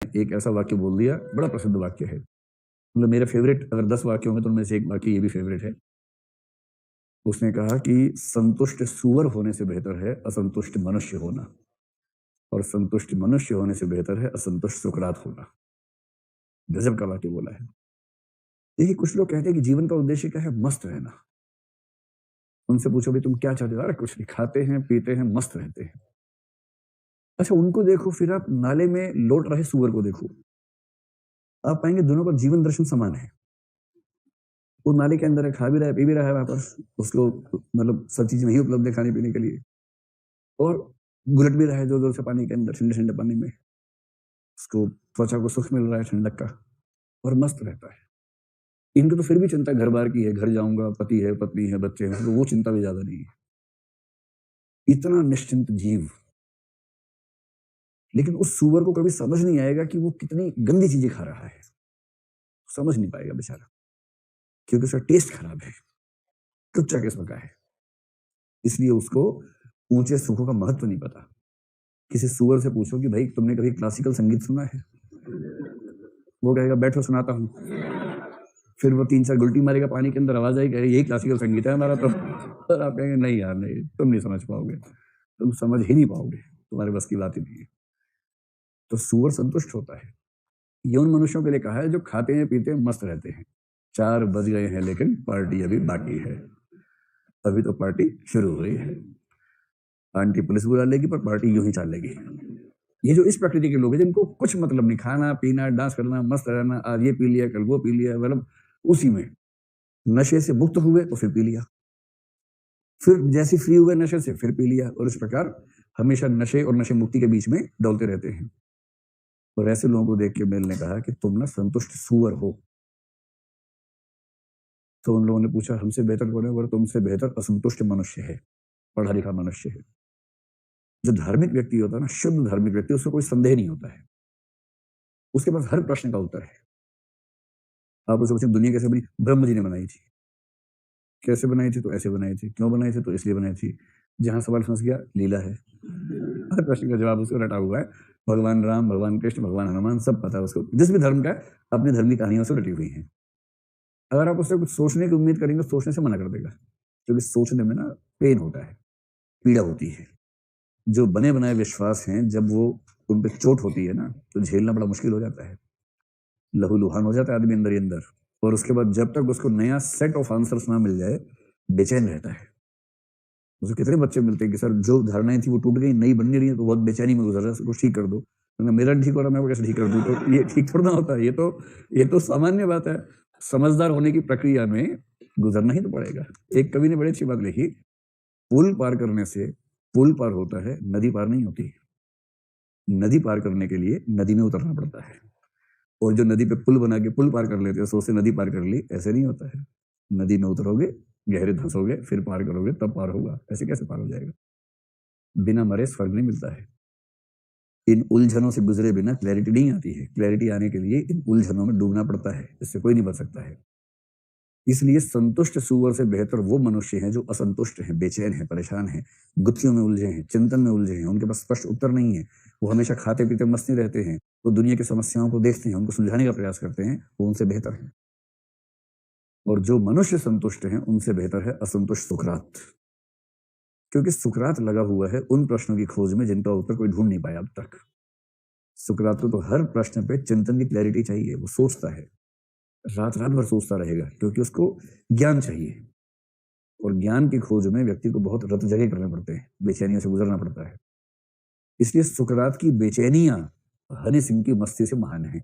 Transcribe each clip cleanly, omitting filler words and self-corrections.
एक ऐसा वाक्य बोल दिया, बड़ा प्रसिद्ध वाक्य है। मतलब मेरे फेवरेट अगर 10 वाक्य होंगे तो उनमें से एक वाक्य ये भी फेवरेट है। उसने कहा कि संतुष्ट सूअर होने से बेहतर है असंतुष्ट मनुष्य होना, और संतुष्ट मनुष्य होने से बेहतर है असंतुष्ट सुकरात होना। गजब का वाक्य बोला है। देखिए, कुछ लोग कहते हैं कि जीवन का उद्देश्य क्या है? मस्त रहना। उनसे पूछो भी तुम क्या चाहते हो? अरे कुछ नहीं, खाते हैं, पीते हैं, मस्त रहते हैं। अच्छा, उनको देखो, फिर आप नाले में लौट रहे सूअर को देखो। आप पाएंगे दोनों का जीवन दर्शन समान है। वो नाले के अंदर है, खा भी रहा है, पी भी रहा है वापस। उसको मतलब सब चीज़ वहीं उपलब्ध है खाने पीने के लिए, और घुलट भी रहा है ज़ोर-ज़ोर से पानी के अंदर, ठंडे-ठंडे पानी में। उसको त्वचा को सुख मिल रहा है ठंडक का, और मस्त रहता है। इनको तो फिर भी चिंता घर-बार की है, घर जाऊँगा, पति है, पत्नी है, बच्चे हैं, तो वो चिंता भी ज़्यादा नहीं है। इतना निश्चिंत जीव, लेकिन उस सूअर को कभी समझ नहीं आएगा कि वो कितनी गंदी चीज़ें खा रहा है। समझ नहीं पाएगा बेचारा, क्योंकि उसका टेस्ट खराब है, कच्चा किस्म का है। इसलिए उसको ऊँचे सुखों का महत्व नहीं पता। किसी सूअर से पूछो कि भाई तुमने कभी क्लासिकल संगीत सुना है? वो कहेगा बैठो सुनाता हूँ। फिर वो 3-4 गुलटी मारेगा पानी के अंदर, आवाज़ आएगी, यही क्लासिकल संगीत है हमारा तो। और आप कहेंगे नहीं यार नहीं, तुम नहीं समझ पाओगे, तुम समझ ही नहीं पाओगे, तुम्हारे बस की बात ही नहीं है। तो सूअर संतुष्ट होता है। ये उन मनुष्यों के लिए कहा है जो खाते हैं, पीते हैं, मस्त रहते हैं। 4 बज गए हैं लेकिन पार्टी अभी बाकी है। अभी तो पार्टी शुरू हुई है। आंटी पुलिस बुला लेगी पर पार्टी यूं ही चलेगी। ये जो इस प्रकृति के लोग हैं जिनको कुछ मतलब नहीं, खाना पीना डांस करना मस्त रहना, आज ये पी लिया कल वो पी लिया, मतलब उसी में नशे से मुक्त हुए तो फिर पी लिया, फिर जैसे फ्री हुए नशे से फिर पी लिया, और इस प्रकार हमेशा नशे और नशे मुक्ति के बीच में डोलते रहते हैं। और ऐसे लोगों को देख के मेल ने कहा कि तुम ना संतुष्ट सूअर हो। तो उन लोगों ने पूछा हमसे बेहतर कौन है? बोले तुमसे बेहतर असंतुष्ट मनुष्य है, पढ़ा लिखा मनुष्य है। जो धार्मिक व्यक्ति होता है ना, शुद्ध धार्मिक व्यक्ति, उसको कोई संदेह नहीं होता है, उसके पास हर प्रश्न का उत्तर है। आप उससे पूछें दुनिया कैसे बनी? ब्रह्म जी ने बनाई थी। कैसे बनाई थी? तो ऐसे बनाई थी। क्यों बनाई थी? तो इसलिए बनाई थी। जहां सवाल फंस गया, लीला है। हर प्रश्न का जवाब उसको रटा हुआ है। भगवान राम, भगवान कृष्ण, भगवान हनुमान, सब पता है उसको। जिस भी धर्म का है, अपनी धर्म की कहानियों से रटी हुई है। अगर आप उससे कुछ सोचने की उम्मीद करेंगे, सोचने से मना कर देगा, क्योंकि सोचने में ना पेन होता है, पीड़ा होती है। जो बने बनाए विश्वास हैं, जब वो उन पे चोट होती है ना, तो झेलना बड़ा मुश्किल हो जाता है। लहूलुहान हो जाता है आदमी अंदर ही अंदर, और उसके बाद जब तक उसको नया सेट ऑफ आंसर्स ना मिल जाए, बेचैन रहता है। उसे कितने बच्चे मिलते हैं कि सर जो धारणाएं थी वो टूट गई, नई बन नहीं रही है, तो बहुत बेचैनी में गुजर रहा है, उसको ठीक कर दो। तो मेरा ठीक हो रहा, मैं वो कैसे ठीक कर दूं? तो ये ठीक थोड़ा ना होता है। ये तो सामान्य बात है। समझदार होने की प्रक्रिया में गुजरना ही तो पड़ेगा। एक कवि ने बड़ी अच्छी बात लिखी, पुल पार करने से पुल पार होता है, नदी पार नहीं होती। नदी पार करने के लिए नदी में उतरना पड़ता है, और जो नदी पे पुल बना के पुल पार कर लेते हैं, सोचते नदी पार कर ली, ऐसे नहीं होता है। नदी में उतरोगे, गहरे धंसोगे, फिर पार करोगे, तब पार होगा। ऐसे कैसे पार हो जाएगा? बिना मरे स्वर्ग नहीं मिलता है। इन उलझनों से गुजरे बिना क्लैरिटी नहीं आती है। क्लैरिटी आने के लिए इन उलझनों में डूबना पड़ता है, इससे कोई नहीं बच सकता है। इसलिए संतुष्ट सूअर से बेहतर वो मनुष्य हैं जो असंतुष्ट हैं, बेचैन हैं, परेशान हैं, गुत्थियों में उलझे हैं, चिंतन में उलझे हैं। उनके पास स्पष्ट उत्तर नहीं है। वो हमेशा खाते पीते मस्त नहीं रहते हैं। वो दुनिया की समस्याओं को देखते हैं, उनको सुलझाने का प्रयास करते हैं, वो उनसे बेहतर है। और जो मनुष्य संतुष्ट हैं, उनसे बेहतर है असंतुष्ट सुकरात, क्योंकि सुकरात लगा हुआ है उन प्रश्नों की खोज में जिनका उत्तर कोई ढूंढ नहीं पाया अब तक। सुकरात को तो हर प्रश्न पे चिंतन की क्लैरिटी चाहिए। वो सोचता है, रात रात भर सोचता रहेगा, क्योंकि उसको ज्ञान चाहिए, और ज्ञान की खोज में व्यक्ति को बहुत रत जगे करने पड़ते हैं, बेचैनियों से गुजरना पड़ता है। इसलिए सुकरात की बेचैनियां हनी सिंह की मस्ती से महान है,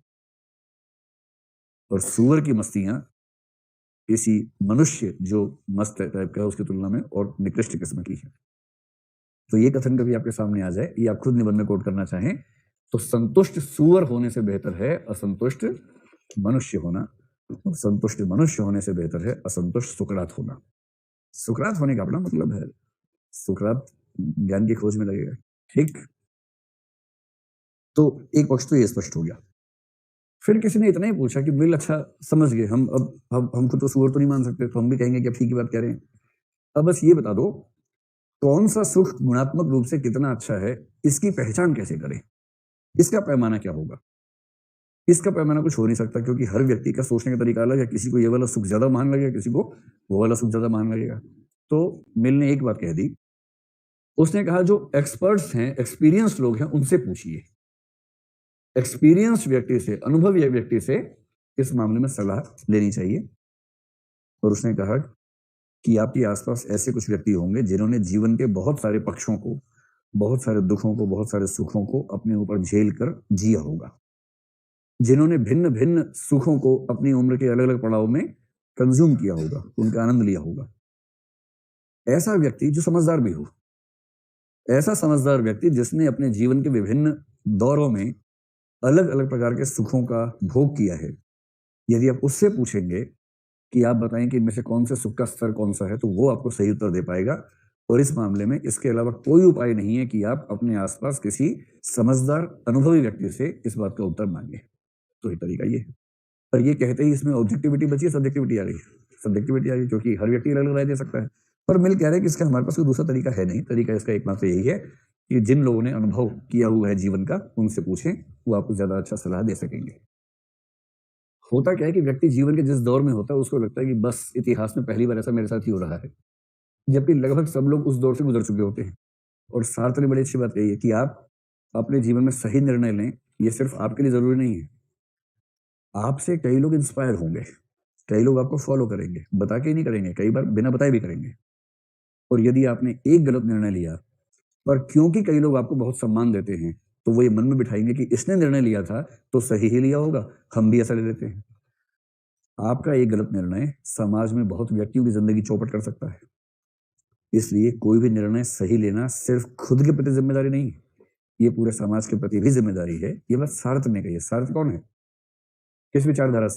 और सूअर की मस्तियां किसी मनुष्य जो मस्त टाइप का है उसकी तुलना में और निकृष्ट किस्म की है। तो ये कथन कभी आपके सामने आ जाए, ये आप खुद निबंध में कोट करना चाहें, तो संतुष्ट सूअर होने से बेहतर है असंतुष्ट मनुष्य होना, और संतुष्ट मनुष्य होने से बेहतर है असंतुष्ट सुकरात होना। सुकरात होने का अपना मतलब है। सुकरात ज्ञान की खोज में लगेगा, ठीक। तो एक पक्ष तो ये स्पष्ट हो गया। फिर किसी ने इतना ही पूछा कि बिल अच्छा समझ गए हम, अब हमको तो सूअर तो नहीं मान सकते, तो हम भी कहेंगे कि अब ठीक की बात कह रहे हैं। अब बस ये बता दो, कौन सा सुख गुणात्मक रूप से कितना अच्छा है, इसकी पहचान कैसे करें? इसका पैमाना क्या होगा? इसका पैमाना कुछ हो नहीं सकता, क्योंकि हर व्यक्ति का सोचने का तरीका अलग है। किसी को ये वाला सुख ज्यादा महान लगेगा, किसी को वो वाला सुख ज्यादा महान लगेगा। तो मिल ने एक बात कह दी, उसने कहा जो एक्सपर्ट्स हैं, एक्सपीरियंस लोग हैं, उनसे पूछिए। एक्सपीरियंस व्यक्ति से, अनुभवी व्यक्ति से इस मामले में सलाह लेनी चाहिए। और उसने कहा कि आपके आसपास ऐसे कुछ व्यक्ति होंगे जिन्होंने जीवन के बहुत सारे पक्षों को, बहुत सारे दुखों को, बहुत सारे सुखों को अपने ऊपर झेल कर जिया होगा, जिन्होंने भिन्न भिन्न सुखों को अपनी उम्र के अलग अलग पड़ाव में कंज्यूम किया होगा, उनका आनंद लिया होगा। ऐसा व्यक्ति जो समझदार भी हो, ऐसा समझदार व्यक्ति जिसने अपने जीवन के विभिन्न दौरों में अलग अलग प्रकार के सुखों का भोग किया है, यदि आप उससे पूछेंगे कि आप बताएं कि इनमें से कौन से सुख का स्तर कौन सा है, तो वो आपको सही उत्तर दे पाएगा। और इस मामले में इसके अलावा कोई उपाय नहीं है कि आप अपने आसपास किसी समझदार अनुभवी व्यक्ति से इस बात का उत्तर मांगे। तो ये तरीका ये है। पर ये कहते ही इसमें ऑब्जेक्टिविटी बची है, सब्जेक्टिविटी आ गई। सब्जेक्टिविटी आ गई क्योंकि हर व्यक्ति अलग राय दे सकता है। पर मिल कह रहे हैं कि इसका हमारे पास कोई दूसरा तरीका है नहीं। तरीका इसका एकमात्र यही है कि जिन लोगों ने अनुभव किया हुआ है जीवन का, उनसे पूछें, वो आपको ज्यादा अच्छा सलाह दे सकेंगे। होता क्या है कि व्यक्ति जीवन के जिस दौर में होता है उसको लगता है कि बस इतिहास में पहली बार ऐसा मेरे साथ ही हो रहा है, जबकि लगभग सब लोग उस दौर से गुजर चुके होते हैं। और सार्थ ने बड़ी अच्छी बात कही है कि आप अपने जीवन में सही निर्णय लें, ये सिर्फ आपके लिए जरूरी नहीं है। आपसे कई लोग इंस्पायर होंगे, कई लोग आपको फॉलो करेंगे, बता के ही नहीं करेंगे, कई बार बिना बताए भी करेंगे। और यदि आपने एक गलत निर्णय लिया, पर क्योंकि कई लोग आपको बहुत सम्मान देते हैं, तो वो ये मन में बिठाएंगे कि इसने निर्णय लिया था तो सही ही लिया होगा, हम भी ऐसा ले लेते हैं। आपका एक गलत निर्णय समाज में बहुत व्यक्तियों की जिंदगी चौपट कर सकता है। इसलिए कोई भी निर्णय सही लेना सिर्फ खुद के प्रति जिम्मेदारी नहीं है, ये पूरे समाज के प्रति भी जिम्मेदारी है। ये बात सार्थ ने कही है। सार्थ कौन है? किस विचारधारा से?